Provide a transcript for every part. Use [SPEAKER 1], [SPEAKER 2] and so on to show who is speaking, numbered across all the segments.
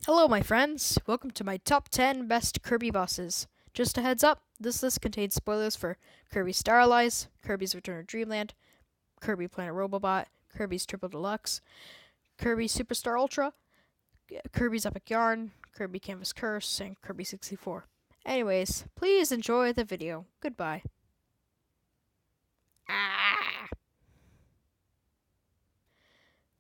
[SPEAKER 1] Hello, my friends. Welcome to my top 10 best Kirby bosses. Just a heads up, this list contains spoilers for Kirby Star Allies, Kirby's Return to Dreamland, Kirby Planet Robobot, Kirby's Triple Deluxe, Kirby Superstar Ultra, Kirby's Epic Yarn, Kirby Canvas Curse, and Kirby 64. Anyways, please enjoy the video. Goodbye.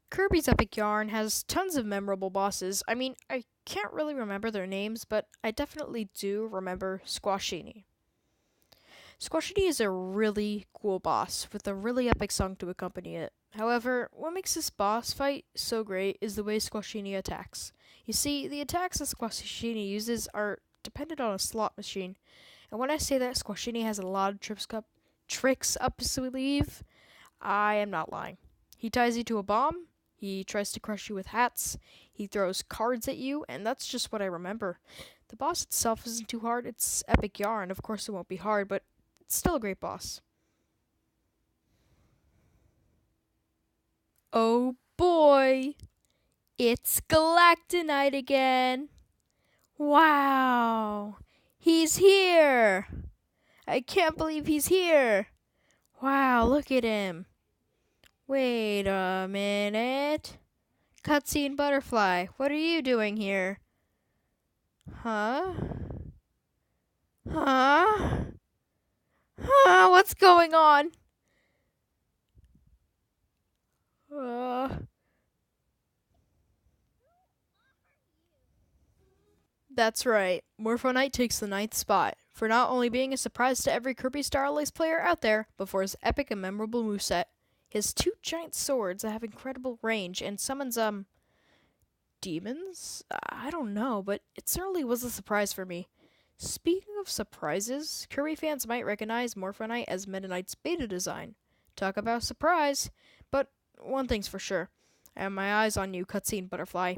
[SPEAKER 1] Kirby's Epic Yarn has tons of memorable bosses. I can't really remember their names, but I definitely do remember Squashini. Squashini is a really cool boss with a really epic song to accompany it. However, what makes this boss fight so great is the way Squashini attacks. You see, the attacks that Squashini uses are dependent on a slot machine, and when I say that Squashini has a lot of tricks up his sleeve, I am not lying. He ties you to a bomb. He tries to crush you with hats. He throws cards at you, and that's just what I remember. The boss itself isn't too hard. It's Epic Yarn. Of course it won't be hard, but it's still a great boss. Oh boy! It's Galacta Knight again! Wow! He's here! I can't believe he's here! Wow, look at him! Wait a minute. Cutscene Butterfly, what are you doing here? Huh? Huh? Huh? What's going on? That's right. Morpho Knight takes the ninth spot, for not only being a surprise to every Kirby Star Allies player out there, but for his epic and memorable moveset. His two giant swords that have incredible range and summons, demons? I don't know, but it certainly was a surprise for me. Speaking of surprises, Kirby fans might recognize Morpho Knight as Meta Knight's beta design. Talk about surprise! But one thing's for sure. I have my eyes on you, Cutscene Butterfly.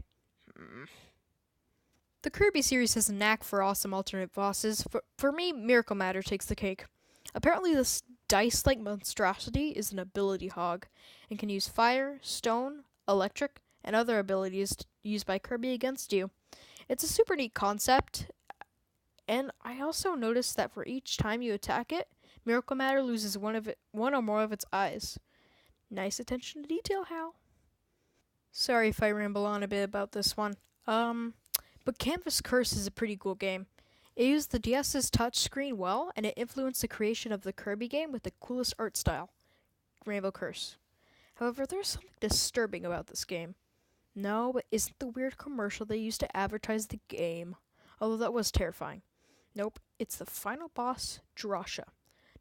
[SPEAKER 1] The Kirby series has a knack for awesome alternate bosses. For me, Miracle Matter takes the cake. Apparently, this dice-like monstrosity is an ability hog and can use fire, stone, electric, and other abilities used by Kirby against you. It's a super neat concept, and I also noticed that for each time you attack it, Miracle Matter loses one or more of its eyes. Nice attention to detail, Hal. Sorry if I ramble on a bit about this one. But Canvas Curse is a pretty cool game. It used the DS's touchscreen well, and it influenced the creation of the Kirby game with the coolest art style, Rainbow Curse. However, there's something disturbing about this game. No, it isn't the weird commercial they used to advertise the game, although that was terrifying. Nope, it's the final boss, Gerasa.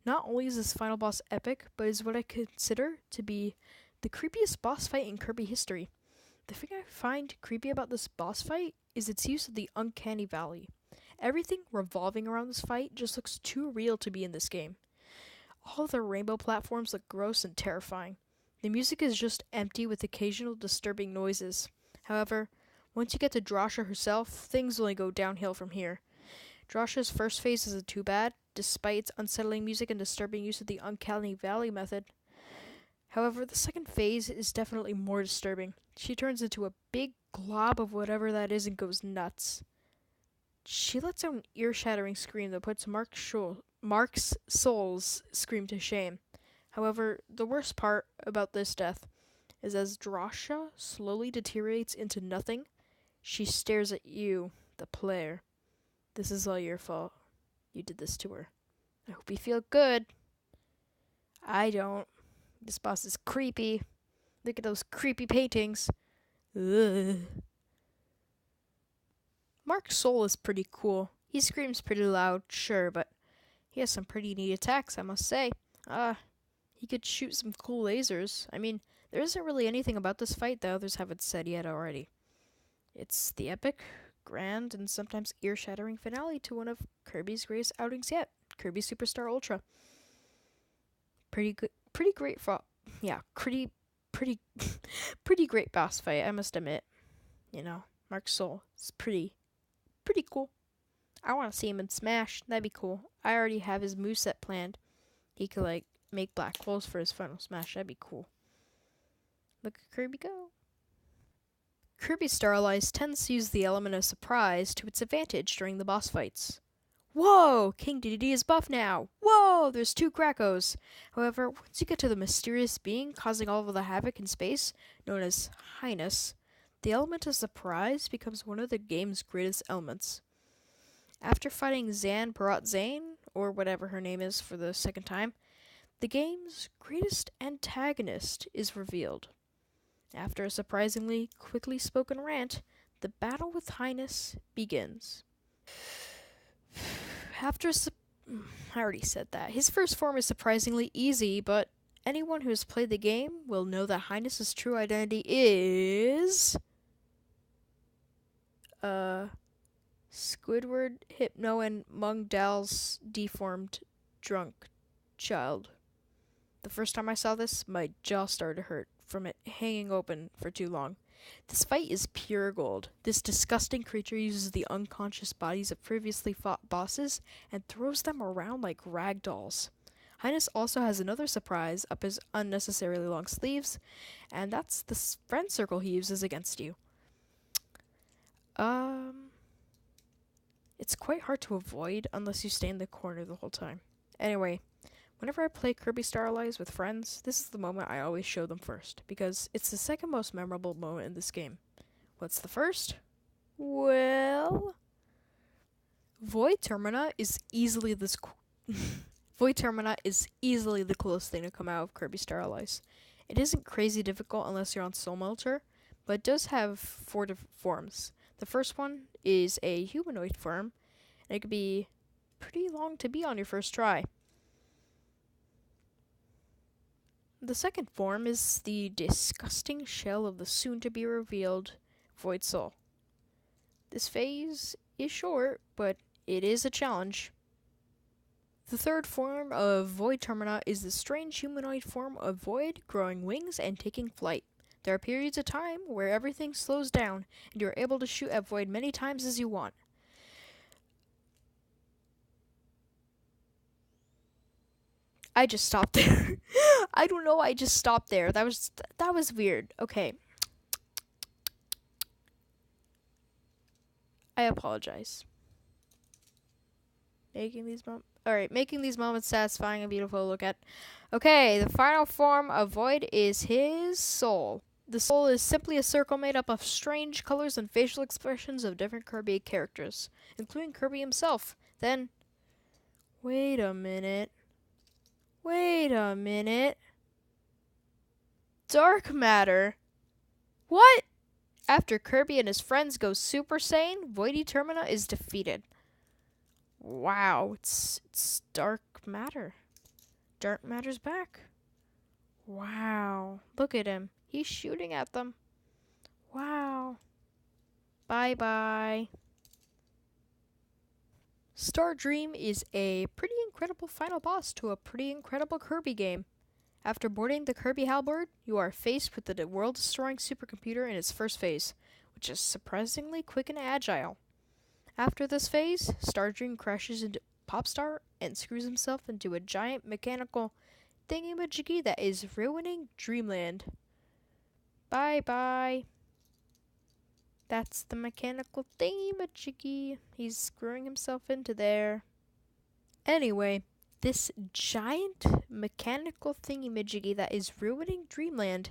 [SPEAKER 1] Not only is this final boss epic, but is what I consider to be the creepiest boss fight in Kirby history. The thing I find creepy about this boss fight is its use of the Uncanny Valley. Everything revolving around this fight just looks too real to be in this game. All of the rainbow platforms look gross and terrifying. The music is just empty with occasional disturbing noises. However, once you get to Gerasa herself, things only go downhill from here. Gerasa's first phase isn't too bad, despite its unsettling music and disturbing use of the Uncanny Valley method. However, the second phase is definitely more disturbing. She turns into a big glob of whatever that is and goes nuts. She lets out an ear-shattering scream that puts Mark's soul's scream to shame. However, the worst part about this death is as Gerasa slowly deteriorates into nothing, she stares at you, the player. This is all your fault. You did this to her. I hope you feel good. I don't. This boss is creepy. Look at those creepy paintings. Ugh. Mark's soul is pretty cool. He screams pretty loud, sure, but he has some pretty neat attacks, I must say. He could shoot some cool lasers. There isn't really anything about this fight that others haven't said yet already. It's the epic, grand, and sometimes ear-shattering finale to one of Kirby's greatest outings yet, Kirby Superstar Ultra. Pretty great boss fight, I must admit. Mark's soul is pretty cool. I want to see him in Smash. That'd be cool. I already have his moveset planned. He could, make black clothes for his final Smash. That'd be cool. Look at Kirby go. Kirby Star Allies tends to use the element of surprise to its advantage during the boss fights. Whoa! King Dedede is buff now! Whoa! There's 2 Krakos! However, once you get to the mysterious being causing all of the havoc in space, known as Highness, the element of surprise becomes one of the game's greatest elements. After fighting Zan Parat Zane, or whatever her name is for the second time, the game's greatest antagonist is revealed. After a surprisingly quickly spoken rant, the battle with Highness begins. I already said that. His first form is surprisingly easy, but anyone who has played the game will know that Highness's true identity is Squidward, Hypno, and Mungdal's deformed drunk child. The first time I saw this, my jaw started to hurt from it hanging open for too long. This fight is pure gold. This disgusting creature uses the unconscious bodies of previously fought bosses and throws them around like rag dolls. Highness also has another surprise up his unnecessarily long sleeves, and that's the friend circle he uses against you. It's quite hard to avoid unless you stay in the corner the whole time. Anyway, whenever I play Kirby Star Allies with friends, this is the moment I always show them first, because it's the second most memorable moment in this game. What's the first? Well, Void Termina is easily the coolest thing to come out of Kirby Star Allies. It isn't crazy difficult unless you're on Soul Melter, but it does have 4 different forms. The first one is a humanoid form, and it could be pretty long to be on your first try. The second form is the disgusting shell of the soon-to-be-revealed Void Soul. This phase is short, but it is a challenge. The third form of Void Termina is the strange humanoid form of Void, growing wings and taking flight. There are periods of time where everything slows down, and you're able to shoot at Void many times as you want. I just stopped there. I don't know, I just stopped there. That was weird. Okay. I apologize. Making these moments satisfying and beautiful to look at. Okay, the final form of Void is his soul. The soul is simply a circle made up of strange colors and facial expressions of different Kirby characters, including Kirby himself. Then, wait a minute. Dark matter? What? After Kirby and his friends go Super Saiyan, Voidy Termina is defeated. Wow, it's dark matter. Dark matter's back. Wow, look at him. He's shooting at them. Wow. Bye-bye. Star Dream is a pretty incredible final boss to a pretty incredible Kirby game. After boarding the Kirby Halberd, you are faced with the world-destroying supercomputer in its first phase, which is surprisingly quick and agile. After this phase, Star Dream crashes into Popstar and screws himself into a giant mechanical thingy-majiggy that is ruining Dreamland. Bye-bye. That's the mechanical thingy-majiggy. He's screwing himself into there. Anyway, this giant mechanical thingy-majiggy that is ruining Dreamland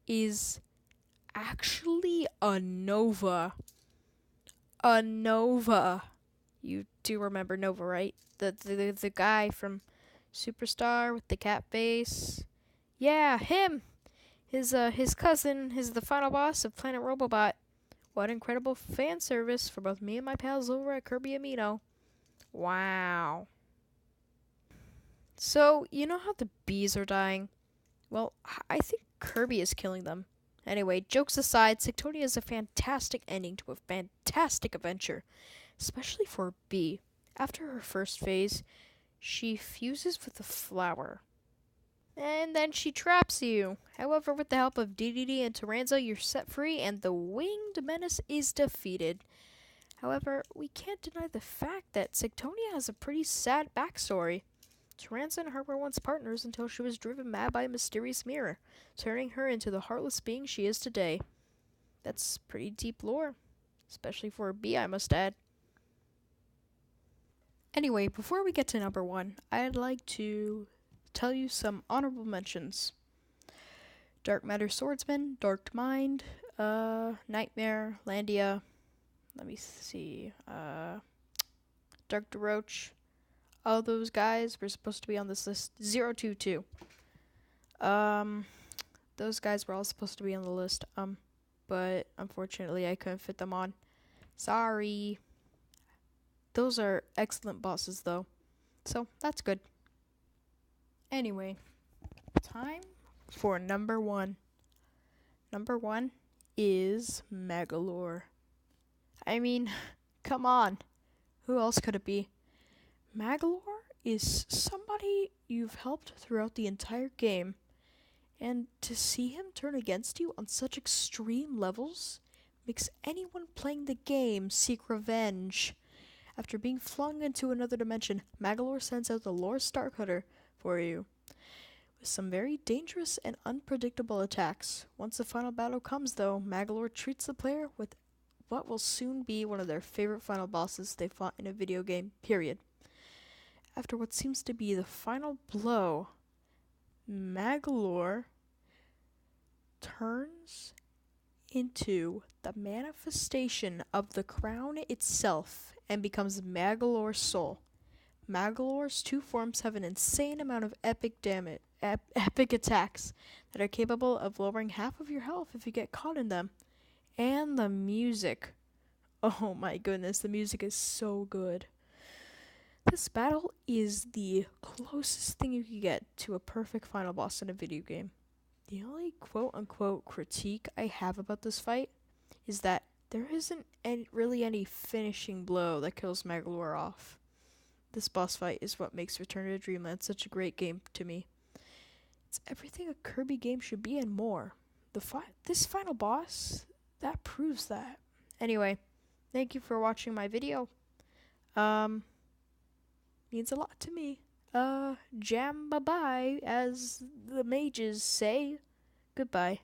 [SPEAKER 1] is actually a Nova. A Nova. You do remember Nova, right? The guy from Superstar with the cat face. Yeah, him. His cousin is the final boss of Planet Robobot. What incredible fan service for both me and my pals over at Kirby Amino. Wow. So, you know how the bees are dying? Well, I think Kirby is killing them. Anyway, jokes aside, Sectonia is a fantastic ending to a fantastic adventure, especially for a bee. After her first phase, she fuses with a flower. And then she traps you. However, with the help of Dedede and Termina, you're set free and the winged menace is defeated. However, we can't deny the fact that Sectonia has a pretty sad backstory. Termina and her were once partners until she was driven mad by a mysterious mirror, turning her into the heartless being she is today. That's pretty deep lore, especially for a bee, I must add. Anyway, before we get to number 1, I'd like to tell you some honorable mentions. Dark Matter Swordsman, Dark Mind, Nightmare, Landia, let me see, Dark DeRoach. All those guys were supposed to be on this list. 022. Those guys were all supposed to be on the list, but unfortunately I couldn't fit them on. Sorry. Those are excellent bosses, though, so that's good. Anyway, time for number 1. Number 1 is Magolor. I mean, come on. Who else could it be? Magolor is somebody you've helped throughout the entire game, and to see him turn against you on such extreme levels makes anyone playing the game seek revenge. After being flung into another dimension, Magolor sends out the Lore Starcutter for you, with some very dangerous and unpredictable attacks. Once the final battle comes, though, Magolor treats the player with what will soon be one of their favorite final bosses they fought in a video game, period. After what seems to be the final blow, Magolor turns into the manifestation of the crown itself and becomes Magolor's soul. Magolor's 2 forms have an insane amount of epic attacks that are capable of lowering half of your health if you get caught in them. And the music. Oh my goodness, the music is so good. This battle is the closest thing you can get to a perfect final boss in a video game. The only quote-unquote critique I have about this fight is that there isn't really any finishing blow that kills Magolor off. This boss fight is what makes Return to Dreamland such a great game to me. It's everything a Kirby game should be and more. This final boss, that proves that. Anyway, thank you for watching my video. Means a lot to me. Jam bye-bye, as the mages say. Goodbye.